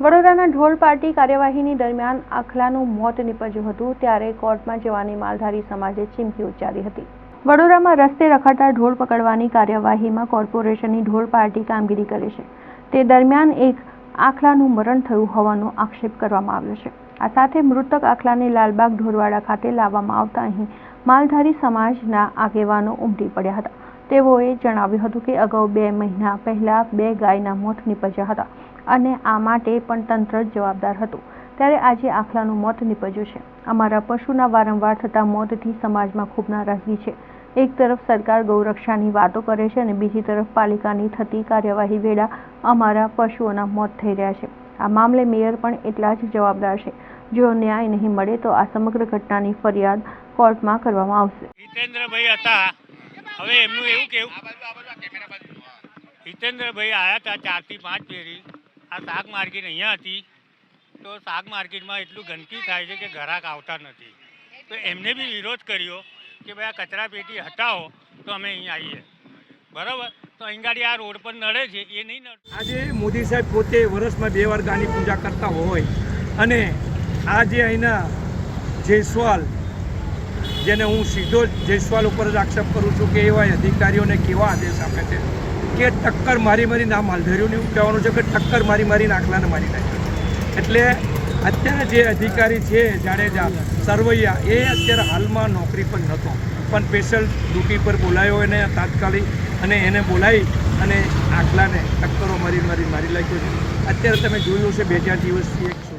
વડોદરાના ઢોલ પાર્ટી કાર્યવાહીની દરમિયાન આખલાનું મોત નીપજ્યું હતું ત્યારે કોર્ટમાં જવાની માલધારી સમાજે ચીમકી ઉચ્ચારી હતી। વડોદરામાં રસ્તે રખડતા ઢોલ પકડવાની કાર્યવાહીમાં કોર્પોરેશનની ઢોલ પાર્ટી કામગીરી કરે છે તે દરમિયાન એક આખલાનું મરણ થયું હોવાનો આક્ષેપ કરવામાં આવ્યો છે। આ સાથે મૃતક આખલાને લાલબાગ ઢોરવાડા ખાતે લાવવામાં આવતા અહીં માલધારી સમાજના આગેવાનો ઉમટી પડ્યા હતા। તેઓએ જણાવ્યું હતું કે અગાઉ 2 મહિના પહેલા 2 ગાયના મોત નીપજ્યા હતા અને આ માટે પણ તંત્ર જવાબદાર હતું ત્યારે આજે આખલાનું મોત નીપજ્યું છે। અમારા પશુના વારંવાર થતા મોતથી સમાજમાં ખૂબ નારાજગી છે। એક તરફ સરકાર ગૌરક્ષાની વાતો કરે છે અને બીજી તરફ પાલિકાની થતી કાર્યવાહી વેળા અમારા પશુઓના મોત થઈ રહ્યા છે। આ મામલે મેયર પણ એટલા જ જવાબદાર છે। જો ન્યાય નહીં મળે તો આ સમગ્ર ઘટનાની ફરિયાદ કોર્ટમાં કરવામાં આવશે। હિતેન્દ્રભાઈ હતા, હવે એમનું એવું કેવું, હિતેન્દ્રભાઈ આવ્યા હતા 4 થી 5 ફેરી આ શાક માર્કેટ અહીંયા હતી તો શાક માર્કેટમાં એટલું ગંદકી થાય છે કે ગ્રાહક આવતા નથી તો એમને બી વિરોધ કર્યો કે ભાઈ આ કચરા પેટી હટાવો તો અમે અહીં આવીએ, બરાબર। તો અહીં ગાડી આ રોડ પર નડે છે એ નહીં નડે। આજે મોદી સાહેબ પોતે વર્ષમાં 2 વાર ગાની પૂજા કરતા હોય અને આજે અહીંના જયસ્વાલ, જેને હું સીધો જયસ્વાલ ઉપર જ આક્ષેપ કરું છું કે એવા અધિકારીઓને કેવા આદેશ આપે છે કે ટક્કર મારીને આ માલધારીઓને એવું કહેવાનું છે કે ટક્કર મારીને આખલાને મારી નાખે। એટલે અત્યારે જે અધિકારી છે જાડેજા સરવૈયા એ અત્યારે હાલમાં નોકરી પર નહોતો પણ સ્પેશિયલ ડ્યુટી પર બોલાયો એને તાત્કાલિક અને એને બોલાવી અને આખલાને ટક્કરો મારી નાખ્યો છે। અત્યારે તમે જોયું છે 2-4 દિવસથી એક